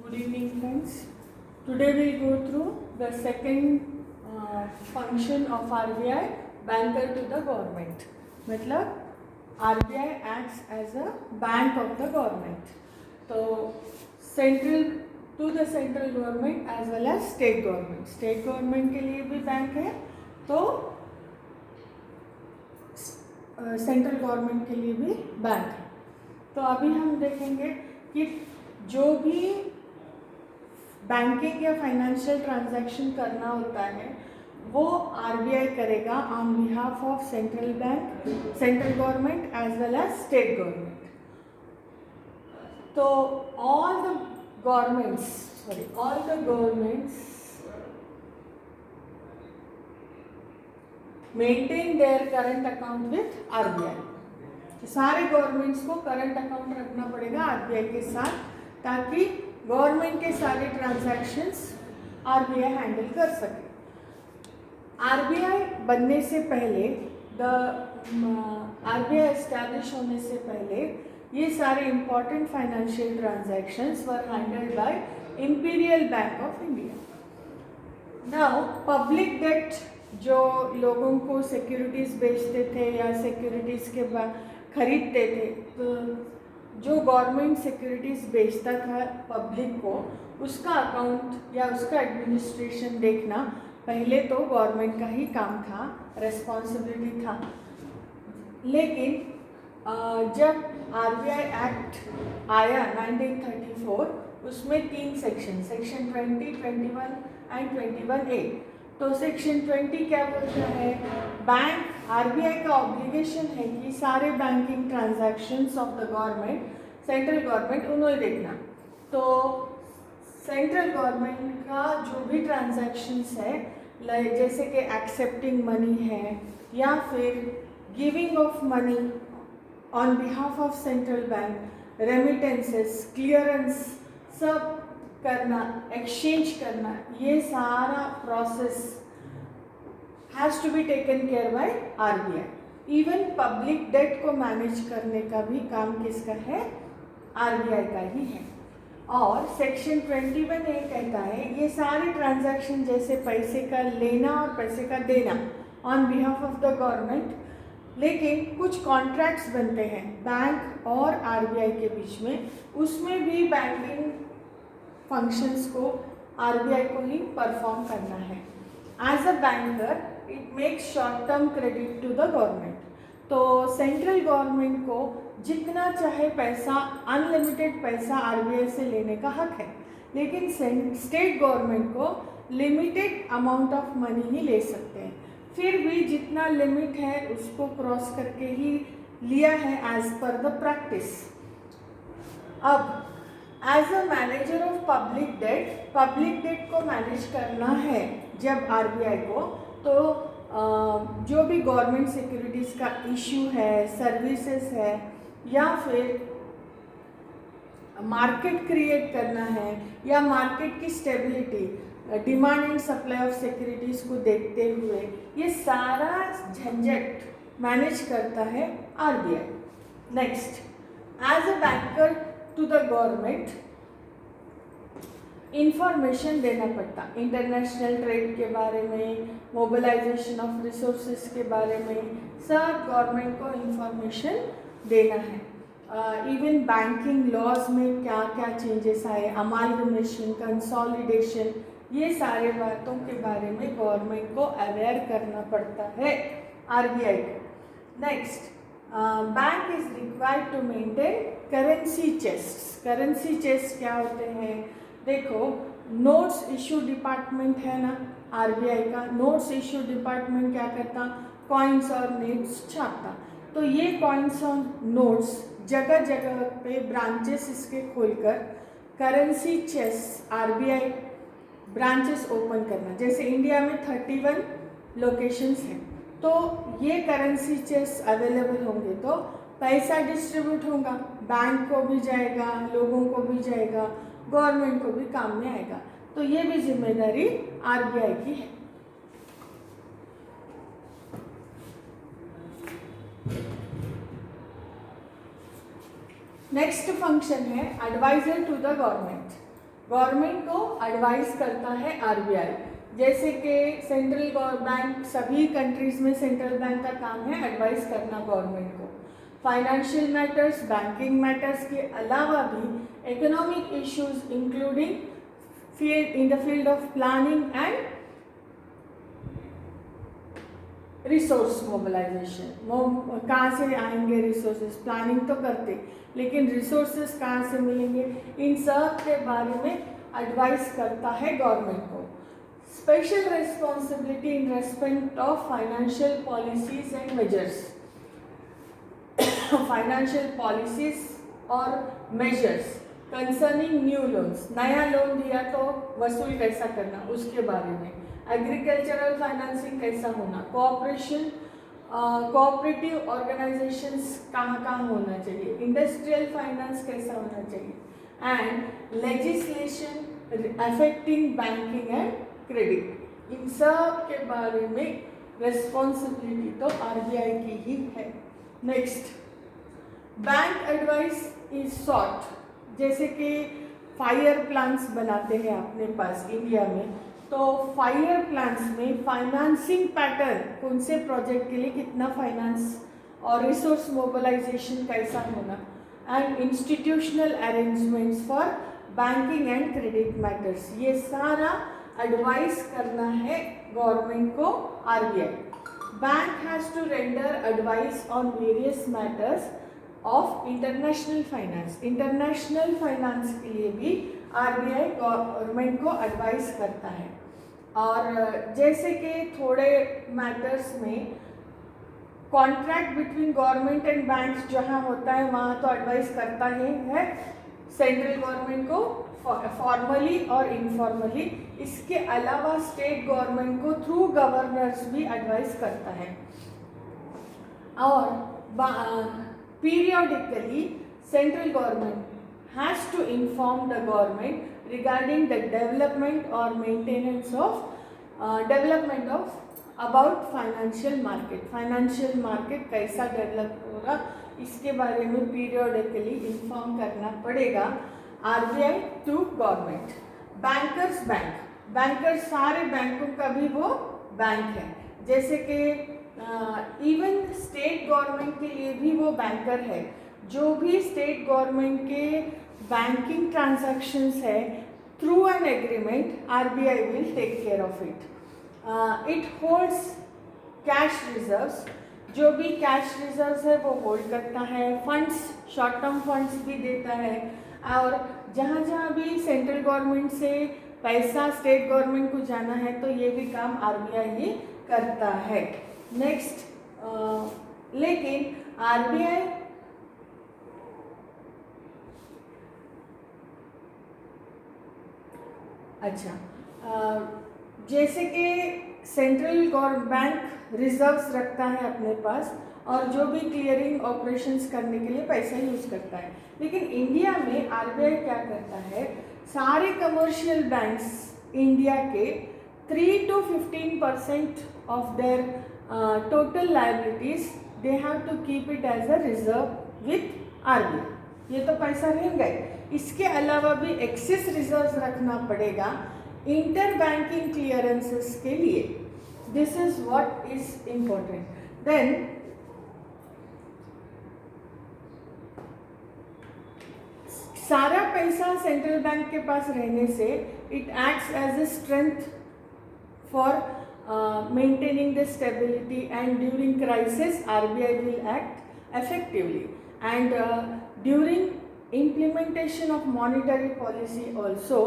Good evening, friends. Today we'll go through the second function of RBI, banker to the government. मतलब RBI acts as a bank of the government. तो central to the central government as well as state government. State government के लिए भी bank है, तो central government के लिए भी बैंक है. तो अभी हम देखेंगे कि जो भी बैंकिंग या फाइनेंशियल ट्रांजैक्शन करना होता है वो आरबीआई करेगा on behalf of central bank, central government as well as state government. तो all the governments maintain their current account with RBI. सारे गवर्नमेंट्स को करंट अकाउंट रखना पड़ेगा आरबीआई के साथ, ताकि गवर्नमेंट के सारे ट्रांजैक्शंस आरबीआई हैंडल कर सके. आरबीआई बनने से पहले, आरबीआई एस्टैब्लिश होने से पहले ये सारे important financial transactions were handled by imperial bank of India. Now public debt, जो लोगों को सिक्योरिटीज़ बेचते थे या सिक्योरिटीज़ के खरीदते थे, तो जो गवर्नमेंट सिक्योरिटीज़ बेचता था पब्लिक को, उसका अकाउंट या उसका एडमिनिस्ट्रेशन देखना पहले तो गवर्नमेंट का ही काम था, रिस्पॉन्सिबिलिटी था. लेकिन जब आरबीआई एक्ट आया 1934, उसमें 3 सेक्शन 20, 21 एंड 21A. तो सेक्शन 20 क्या बोलता है? बैंक, आरबीआई का ऑब्लिगेशन है कि सारे banking transactions of the government, central government, उन्हें देखना. तो सेंट्रल गवर्नमेंट का जो भी ट्रांजैक्शंस है, जैसे कि एक्सेप्टिंग मनी है या फिर giving of money on behalf of central bank, remittances, clearance, सब करना, एक्सचेंज करना, ये सारा process has to be taken care by RBI. Even public debt को मैनेज करने का भी काम किसका है? आरबीआई का ही है. और सेक्शन 21A कहता है ये सारे ट्रांजैक्शन, जैसे पैसे का लेना और पैसे का देना on behalf of the government, लेकिन कुछ कॉन्ट्रैक्ट्स बनते हैं बैंक और आरबीआई के बीच में, उसमें भी बैंकिंग फंक्शंस को आरबीआई को ही परफॉर्म करना है. As a banker it makes short term credit to the government. तो सेंट्रल गवर्नमेंट को जितना चाहे पैसा, अनलिमिटेड पैसा आरबीआई से लेने का हक है, लेकिन स्टेट गवर्नमेंट को लिमिटेड अमाउंट ऑफ मनी ही ले सकते हैं. फिर भी जितना लिमिट है उसको क्रॉस करके ही लिया है एज पर द प्रैक्टिस. अब as a manager of public debt को मैनेज करना है जब आरबीआई को, तो जो भी गवर्नमेंट सिक्योरिटीज़ का इशू है, सर्विसेज है, या फिर मार्केट क्रिएट करना है, या मार्केट की stability, demand and supply of securities को देखते हुए ये सारा झंझट मैनेज करता है RBI. Next, as a banker to the government information देना पड़ता, इंटरनेशनल ट्रेड के बारे में, मोबिलाइजेशन ऑफ रिसोर्सेज के बारे में, सब गवर्नमेंट को इंफॉर्मेशन देना है. इवन बैंकिंग लॉज में क्या क्या चेंजेस आए, अमालगमेशन, कंसोलिडेशन, ये सारे बातों के बारे में गवर्नमेंट को अवेयर करना पड़ता है आरबीआई को. Next, bank is required to maintain currency chest. Currency chest क्या होते हैं? देखो, नोट्स इशू डिपार्टमेंट है ना आरबीआई का. नोट्स इशू डिपार्टमेंट क्या करता? कॉइन्स और नोट्स छापता. तो ये कॉइन्स और नोट्स जगह जगह पे ब्रांचेस इसके खोलकर currency chest, RBI branches open करना. जैसे इंडिया में 31 लोकेशंस हैं, तो ये करेंसी चेस्ट अवेलेबल होंगे तो पैसा डिस्ट्रीब्यूट होगा, बैंक को भी जाएगा, लोगों को भी जाएगा, गवर्नमेंट को भी काम में आएगा. तो ये भी जिम्मेदारी आरबीआई की है. नेक्स्ट फंक्शन है adviser to the government. Government को एडवाइस करता है आरबीआई। जैसे कि सेंट्रल बैंक, सभी कंट्रीज में सेंट्रल बैंक का काम है एडवाइस करना गवर्नमेंट को। फाइनेंशियल मैटर्स, बैंकिंग मैटर्स के अलावा भी economic issues including in the field of planning and resource mobilisation. कहाँ से आएंगे रिसोर्सेज, प्लानिंग तो करते लेकिन रिसोर्सेज कहाँ से मिलेंगे, इन सब के बारे में एडवाइस करता है गवर्नमेंट को। Special responsibility in respect of financial policies and measures. Financial policies और मेजर्स कंसर्निंग न्यू लोन्स, नया लोन दिया तो वसूल कैसा करना उसके बारे में। एग्रीकल्चरल फाइनेंसिंग कैसा होना, कोऑपरेशन, कोऑपरेटिव ऑर्गेनाइजेशंस कहाँ कहाँ होना चाहिए, इंडस्ट्रियल फाइनेंस कैसा होना चाहिए, and legislation affecting banking and credit. इन सब के बारे में रिस्पॉन्सिबिलिटी तो आरबीआई की ही है। Next, bank advice is sought. जैसे कि फायर प्लान्स बनाते हैं अपने पास इंडिया में, तो फायर प्लान्स में फाइनेंसिंग पैटर्न, कौन से प्रोजेक्ट के लिए कितना फाइनेंस और रिसोर्स मोबिलाइजेशन कैसा होना, and institutional arrangements for banking and credit matters, ये सारा एडवाइस करना है गवर्नमेंट को RBI. Bank has to render advice on various matters of international finance. International finance के लिए भी आरबीआई गवर्नमेंट को एडवाइस करता है। और जैसे कि थोड़े मैटर्स में contract between government and banks जहाँ होता है वहाँ तो एडवाइस करता ही है सेंट्रल गवर्नमेंट को फॉर्मली और इनफॉर्मली। इसके अलावा स्टेट गवर्नमेंट को थ्रू गवर्नर्स भी एडवाइस करता है। और periodically central government has to inform the government regarding the development or maintenance of about financial market। financial market कैसा डेवलप होगा इसके बारे में periodically inform करना पड़ेगा RBI to government. Bankers bank, bankers सारे बैंकों का भी वो बैंक है। जैसे कि इवन स्टेट गवर्नमेंट के लिए भी वो बैंकर है। जो भी स्टेट गवर्नमेंट के बैंकिंग ट्रांजैक्शंस है through an agreement RBI will take care of it. It holds cash reserves, जो भी कैश रिजर्व्स है वो होल्ड करता है। फंड्स, शॉर्ट टर्म फंड्स भी देता है। और जहाँ जहाँ भी सेंट्रल गवर्नमेंट से पैसा स्टेट गवर्नमेंट को जाना है तो ये भी काम आरबीआई ही करता है। नेक्स्ट, लेकिन आरबीआई जैसे कि सेंट्रल गवर्नमेंट बैंक रिजर्व्स रखता है अपने पास और जो भी क्लियरिंग ऑपरेशंस करने के लिए पैसा यूज़ करता है। लेकिन इंडिया में आरबीआई क्या करता है, सारे कमर्शियल बैंक्स इंडिया के 3 to 15% of their total liabilities they have to keep it as a reserve with RBI. ये तो पैसा रहेगा ही, इसके अलावा भी एक्सेस रिजर्व रखना पड़ेगा इंटर बैंकिंग क्लियरेंसेस के लिए। This is what is important. Then सारा पैसा सेंट्रल बैंक के पास रहने से it acts as a strength for maintaining the stability, and during crisis RBI will act effectively, and during implementation of monetary policy also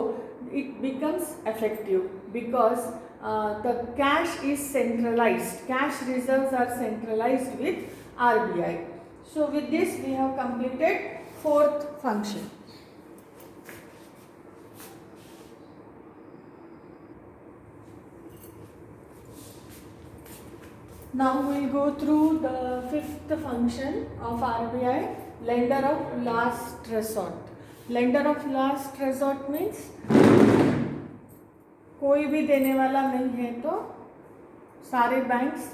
it becomes effective because the cash is centralized, cash reserves are centralized with RBI. So with this we have completed fourth function. Now we will go through the fifth function of RBI, lender of last resort. Lender of last resort means कोई भी देने वाला नहीं है तो सारे banks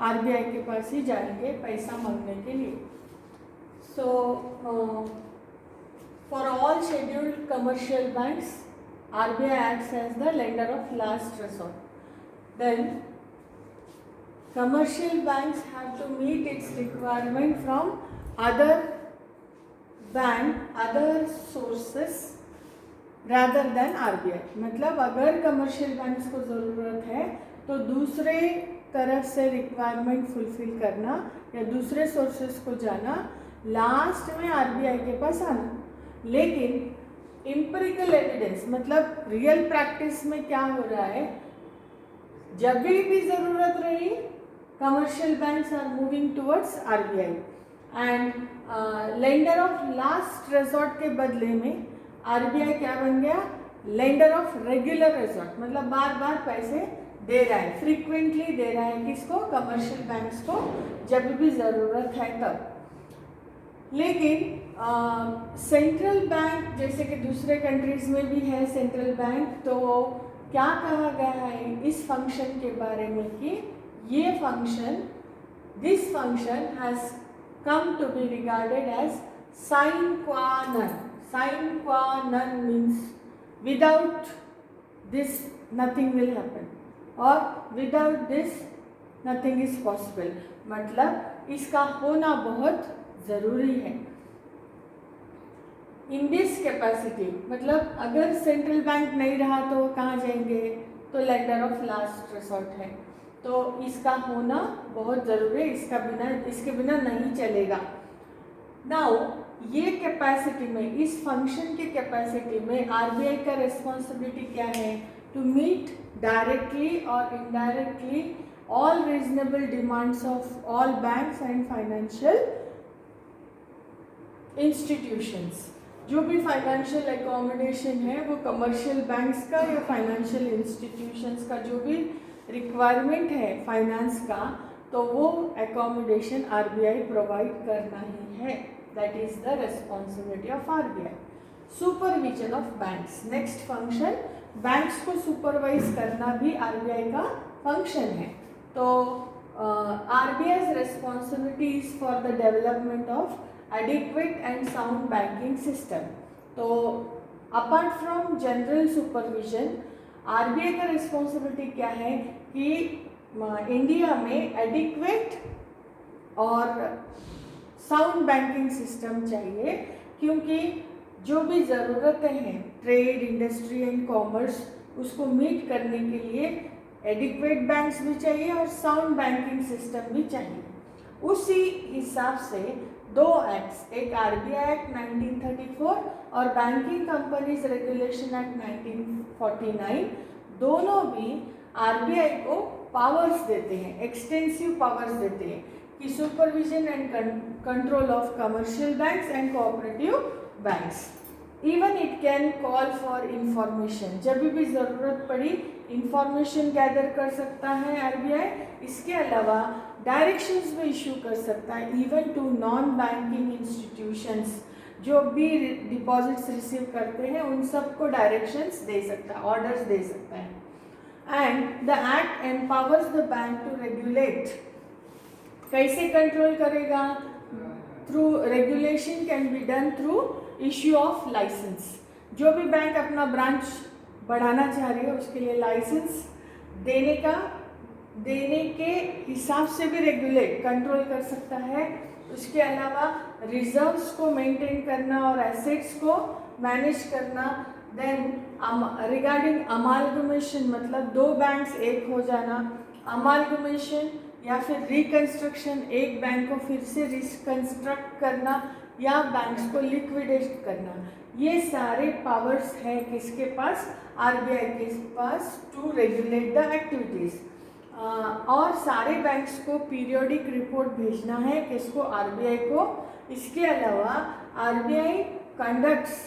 RBI के पास ही जाएंगे पैसा मांगने के लिए। So for all scheduled commercial banks RBI acts as the lender of last resort. Then commercial banks have to meet its requirement from other sources rather than RBI. मतलब अगर कमर्शियल बैंक्स को ज़रूरत है तो दूसरे तरफ से रिक्वायरमेंट फुलफिल करना या दूसरे सोर्सेस को जाना, लास्ट में RBI के पास आना. लेकिन एम्पिरिकल एविडेंस मतलब रियल प्रैक्टिस में क्या हो रहा है, जब भी ज़रूरत रही commercial banks are moving towards RBI and lender of last resort के बदले में RBI क्या बन गया, लेंडर ऑफ रेगुलर रिजॉर्ट. मतलब बार बार पैसे दे रहा है, फ्रीक्वेंटली दे रहा है किसको, कमर्शियल बैंक्स को, जब भी ज़रूरत है तब. लेकिन सेंट्रल बैंक जैसे कि दूसरे कंट्रीज़ में भी है सेंट्रल बैंक, तो क्या कहा गया है इस फंक्शन के बारे में कि ये function, this function has come to be regarded as sine qua non. Sine qua non means without this nothing will happen or without this nothing is possible. मतलब इसका होना बहुत ज़रूरी है. इन दिस कैपेसिटी मतलब अगर सेंट्रल बैंक नहीं रहा तो कहाँ जाएंगे, तो लेंडर ऑफ लास्ट रिसोर्ट है, तो इसका होना बहुत ज़रूरी है, इसके बिना नहीं चलेगा. नाउ ये कैपेसिटी में, इस फंक्शन की कैपेसिटी में RBI का रिस्पॉन्सिबिलिटी क्या है, टू मीट डायरेक्टली और indirectly all reasonable demands of all banks and financial institutions. जो भी फाइनेंशियल एकोमोडेशन है वो कमर्शियल बैंक्स का या फाइनेंशियल इंस्टीट्यूशंस का जो भी रिक्वायरमेंट है फाइनेंस का, तो वो एकोमोडेशन RBI प्रोवाइड करना ही है. That is the responsibility of RBI. Supervision of banks, next function, banks को सुपरवाइज करना भी RBI का फंक्शन है. तो RBI's responsibilities for the development of adequate and sound banking system. तो apart from general supervision, RBI का responsibility क्या है कि इंडिया में एडिक्वेट और साउंड बैंकिंग सिस्टम चाहिए, क्योंकि जो भी ज़रूरतें हैं ट्रेड, इंडस्ट्री एंड कॉमर्स, उसको मीट करने के लिए एडिक्वेट बैंक्स भी चाहिए और साउंड बैंकिंग सिस्टम भी चाहिए. उसी हिसाब से दो एक्ट्स, एक RBI एक्ट 1934 और बैंकिंग कंपनीज रेगुलेशन एक्ट 1949, दोनों भी RBI को पावर्स देते हैं, एक्सटेंसिव पावर्स देते हैं कि supervision and control of commercial banks and cooperative banks. Even it can call for information, जब भी ज़रूरत पड़ी इंफॉर्मेशन गैदर कर सकता है RBI. इसके अलावा डायरेक्शंस भी इशू कर सकता है even to non banking institutions, जो भी डिपॉजिट्स रिसीव करते हैं उन सबको डायरेक्शंस दे सकता है, ऑर्डर्स दे सकता है. And the act empowers the bank to regulate. कैसे कंट्रोल करेगा, through regulation can be done through issue of licence. जो भी बैंक अपना ब्रांच बढ़ाना चाह रही है उसके लिए लाइसेंस देने के हिसाब से भी रेगुलेट, कंट्रोल कर सकता है. उसके अलावा रिजर्व्स को मेंटेन करना और एसेट्स को मैनेज करना. देन रिगार्डिंग अमालगमेशन, मतलब दो बैंक्स एक हो जाना, अमालगमेशन या फिर रिकंस्ट्रक्शन, एक बैंक को फिर से रिकंस्ट्रक्ट करना या बैंक्स को लिक्विडेट करना, ये सारे पावर्स हैं किसके पास, RBI के पास, टू रेगुलेट द एक्टिविटीज़. और सारे बैंक्स को पीरियोडिक रिपोर्ट भेजना है किसको, RBI को. इसके अलावा RBI कंडक्ट्स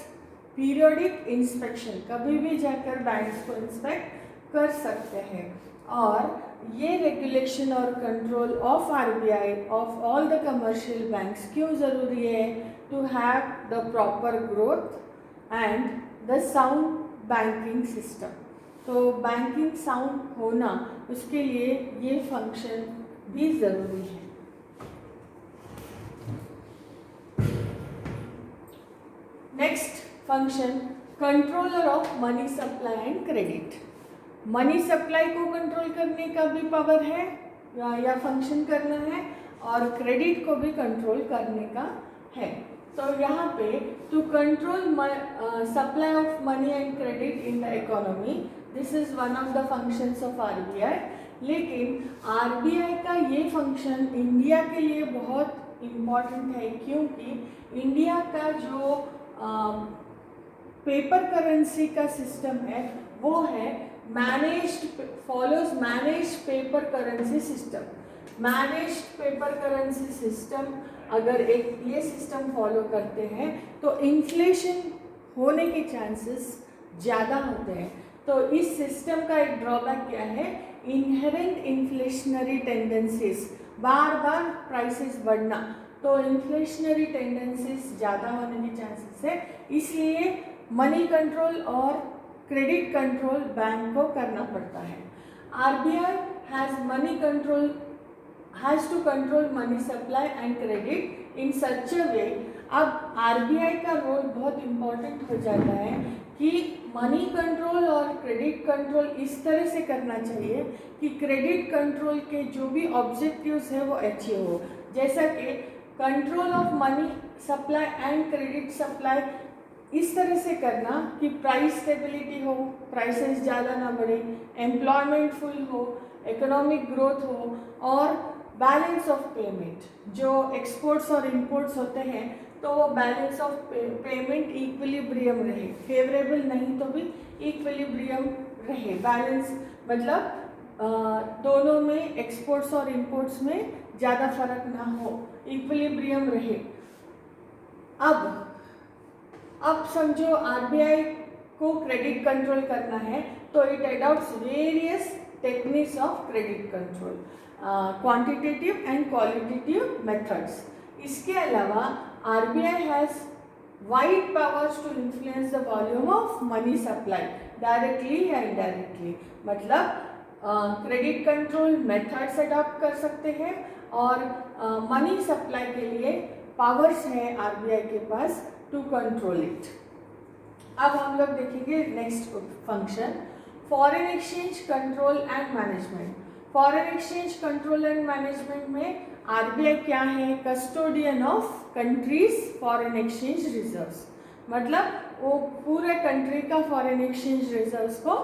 पीरियोडिक इंस्पेक्शन, कभी भी जाकर बैंक्स को इंस्पेक्ट कर सकते हैं. और ये रेगुलेशन और control of RBI of all the commercial banks क्यों ज़रूरी है, to have the proper growth and the sound banking system. तो बैंकिंग साउंड होना, उसके लिए ये फंक्शन भी ज़रूरी है. Next function, controller of money supply and credit. Money supply को कंट्रोल करने का भी पावर है या फंक्शन करना है, और क्रेडिट को भी कंट्रोल करने का है। तो यहाँ पे to control supply of money and credit in the economy, this is one of the functions of RBI. लेकिन आरबीआई का ये फंक्शन इंडिया के लिए बहुत इम्पॉर्टेंट है, क्योंकि इंडिया का जो पेपर करेंसी का सिस्टम है वो है follows managed paper currency system. Managed paper currency system अगर एक ये सिस्टम फॉलो करते हैं तो इन्फ्लेशन होने के चांसेस ज़्यादा होते हैं। तो इस सिस्टम का एक ड्रॉबैक क्या है, इनहेरेंट इन्फ्लेशनरी टेंडेंसीज, बार बार प्राइसेस बढ़ना, तो इन्फ्लेशनरी टेंडेंसीज ज़्यादा होने के चांसेस है। इसलिए मनी कंट्रोल और क्रेडिट कंट्रोल बैंक को करना पड़ता है। RBI has to control money supply and credit in such a way. अब आरबीआई का रोल बहुत इम्पोर्टेंट हो जाता है कि मनी कंट्रोल और क्रेडिट कंट्रोल इस तरह से करना चाहिए कि क्रेडिट कंट्रोल के जो भी ऑब्जेक्टिव्स है वो अचीव हो। जैसा कि control of money supply and credit supply इस तरह से करना कि प्राइस स्टेबिलिटी हो, प्राइसेस ज़्यादा ना बढ़े, एम्प्लॉयमेंट फुल हो, इकोनॉमिक ग्रोथ हो, और बैलेंस ऑफ पेमेंट, जो एक्सपोर्ट्स और इंपोर्ट्स होते हैं तो वो बैलेंस ऑफ पेमेंट इक्विलिब्रियम रहे, फेवरेबल नहीं तो भी इक्विलिब्रियम रहे। बैलेंस मतलब दोनों में, एक्सपोर्ट्स और इंपोर्ट्स में ज़्यादा फर्क ना हो, इक्विलिब्रियम रहे। अब समझो आरबीआई को क्रेडिट कंट्रोल करना है तो it adopts various techniques of credit control, quantitative and qualitative methods. इसके अलावा RBI has wide powers to influence the volume of money supply directly या इनडायरेक्टली। मतलब क्रेडिट कंट्रोल मेथड्स अडॉप्ट कर सकते हैं और मनी सप्लाई के लिए पावर्स है आरबीआई के पास टू कंट्रोल इट। अब हम लोग देखेंगे next function, foreign exchange control and management. Foreign exchange control and management में आरबीआई क्या है, custodian of countries foreign exchange reserves. मतलब वो पूरे कंट्री का फॉरेन एक्सचेंज रिजर्व्स को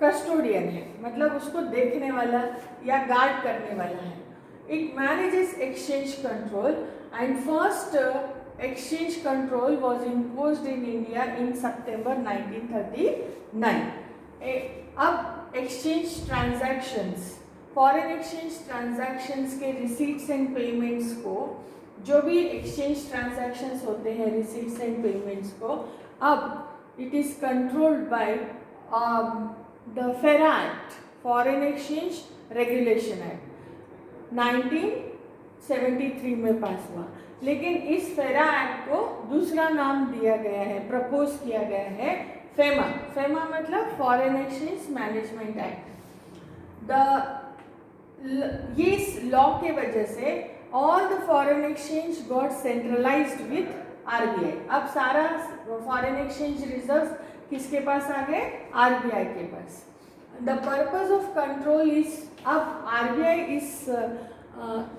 कस्टोडियन है, मतलब उसको देखने वाला या गार्ड करने वाला है। It manages exchange control and first exchange control was imposed in India in September 1939. अब exchange transactions, foreign exchange transactions के रिसीट्स एंड पेमेंट्स को, जो भी एक्सचेंज ट्रांजैक्शंस होते हैं रिसीट्स एंड पेमेंट्स को, अब it is controlled by the FERA act, foreign exchange regulation act 1973 में पास हुआ। लेकिन इस फेरा एक्ट को दूसरा नाम दिया गया है, प्रपोज किया गया है फेमा। फेमा मतलब फॉरेन एक्सचेंज मैनेजमेंट एक्ट। ये लॉ के वजह से all the foreign exchange got centralised with RBI. अब सारा फॉरेन एक्सचेंज रिजर्व किसके पास आ गए, आरबीआई के पास। The purpose of control is, अब आरबीआई इस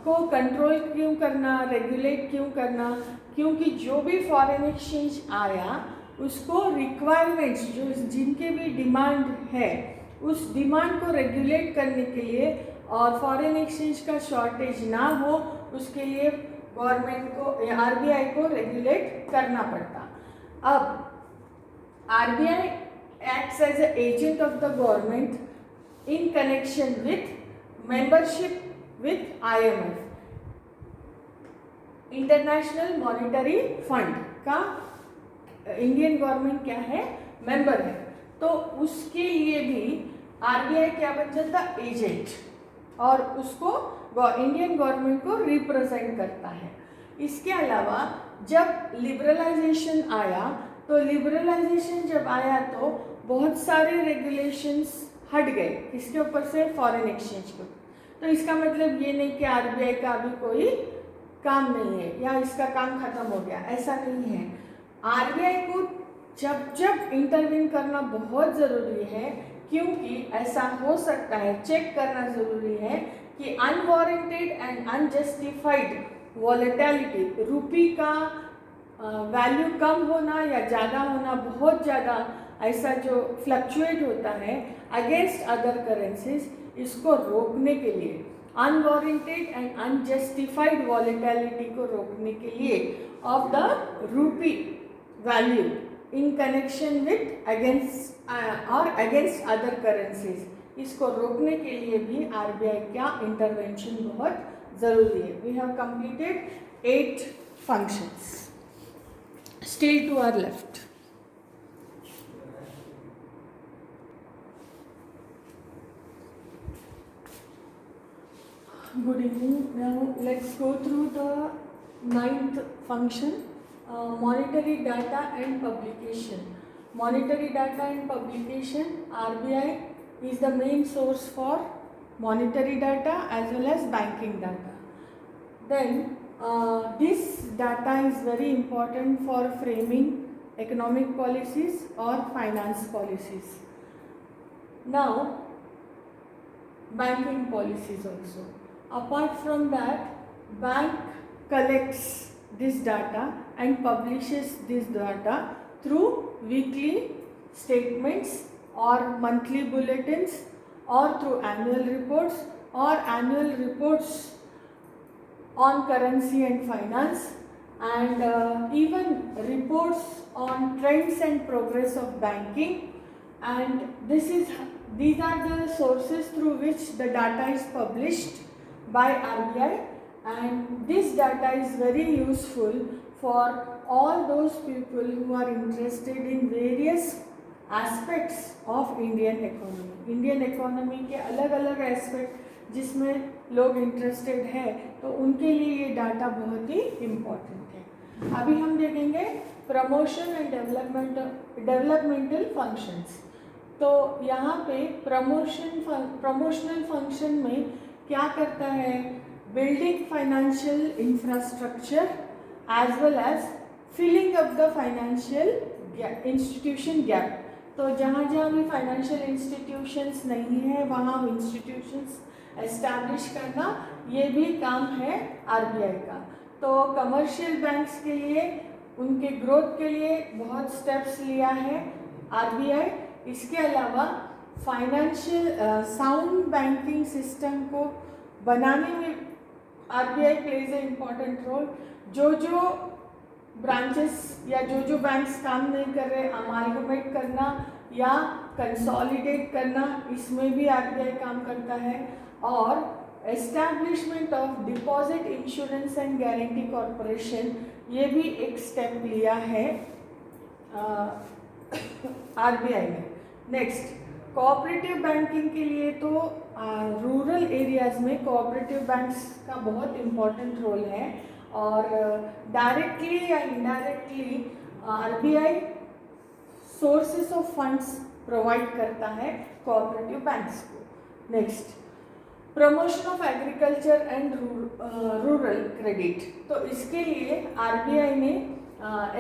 को कंट्रोल क्यों करना, रेगुलेट क्यों करना, क्योंकि जो भी फॉरेन एक्सचेंज आया उसको रिक्वायरमेंट्स, जो जिनके भी डिमांड है, उस डिमांड को रेगुलेट करने के लिए और फॉरेन एक्सचेंज का शॉर्टेज ना हो, उसके लिए गवर्नमेंट को, आरबीआई को रेगुलेट करना पड़ता। अब RBI acts as a agent of the government in connection with membership with IMF, International Monetary Fund का इंडियन गवर्नमेंट क्या है, मेंबर है, तो उसके लिए भी आरबीआई क्या बन जाता, एजेंट, और उसको इंडियन गवर्नमेंट को रिप्रेजेंट करता है। इसके अलावा जब लिबरलाइजेशन आया, तो लिबरलाइजेशन जब आया तो बहुत सारे रेगुलेशंस हट गए, किसके ऊपर से, फॉरेन एक्सचेंज के। तो इसका मतलब ये नहीं कि आरबीआई का अभी कोई काम नहीं है या इसका काम खत्म हो गया, ऐसा नहीं है। आरबीआई को जब जब इंटरवीन करना बहुत ज़रूरी है, क्योंकि ऐसा हो सकता है, चेक करना ज़रूरी है कि अनवारंटेड एंड अनजस्टिफाइड वॉलेटिलिटी, रुपी का वैल्यू कम होना या ज़्यादा होना, बहुत ज़्यादा ऐसा जो फ्लक्चुएट होता है अगेंस्ट अदर करेंसीज, इसको रोकने के लिए, अनवारंटेड एंड अनजस्टिफाइड वॉलेटिलिटी को रोकने के लिए of the rupee value in connection with against other currencies, इसको रोकने के लिए भी आरबीआई का इंटरवेंशन बहुत ज़रूरी है. We have completed 8 functions. Still to our left. Good evening. Now let's go through the 9th function, monetary data and publication. Monetary data and publication, RBI is the main source for monetary data as well as banking data. Then this data is very important for framing economic policies or finance policies. Now, banking policies also. Apart from that, bank collects this data and publishes this data through weekly statements or monthly bulletins or through annual reports or annual reports on currency and finance, and even reports on trends and progress of banking, and these are the sources through which the data is published by RBI, and this data is very useful for all those people who are interested in various aspects of Indian economy. Indian economy के अलग अलग aspect जिसमें लोग interested है, तो उनके लिए ये डाटा बहुत ही इम्पॉर्टेंट है. अभी हम देखेंगे प्रमोशन एंड डेवलपमेंटल फंक्शंस. तो यहाँ पे प्रमोशनल फंक्शन में क्या करता है, building financial infrastructure as well as filling up the financial institution gap. तो जहाँ जहाँ भी फाइनेंशियल इंस्टीट्यूशंस नहीं है, वहाँ इंस्टीट्यूशंस एस्टैब्लिश करना, ये भी काम है आरबीआई का. तो कमर्शियल बैंक्स के लिए, उनके ग्रोथ के लिए बहुत स्टेप्स लिया है आरबीआई. इसके अलावा फाइनेंशियल साउंड बैंकिंग सिस्टम को बनाने में RBI plays a important role. जो ब्रांचेस या जो बैंक्स काम नहीं कर रहे, अमालगमेट करना या कंसोलिडेट करना, इसमें भी आरबीआई काम करता है. और establishment of deposit insurance and guarantee corporation, ये भी एक स्टेप लिया है आरबीआई ने. नेक्स्ट, कोऑपरेटिव बैंकिंग के लिए तो रूरल एरियाज़ में कोऑपरेटिव बैंक्स का बहुत इम्पोर्टेंट रोल है, और डायरेक्टली या indirectly RBI sources of funds provide करता है कोऑपरेटिव बैंक्स को. Next, promotion of agriculture and rural credit. तो इसके लिए आरबीआई ने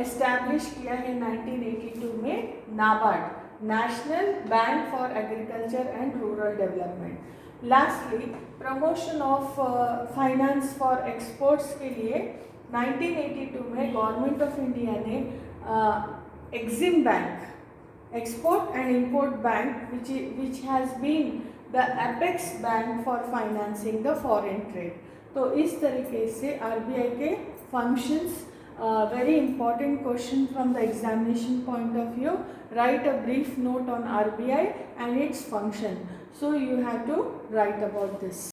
एस्टैब्लिश किया है 1982 में NABARD, National Bank for Agriculture and Rural Development. Lastly, promotion of finance for exports के लिए 1982 में गवर्नमेंट ऑफ इंडिया ने EXIM bank, export and import bank, which has been the apex bank for financing the foreign trade. तो इस तरीके से RBI के functions, very important question from the examination point of view. Write a brief note on RBI and its function. So you have to write about this.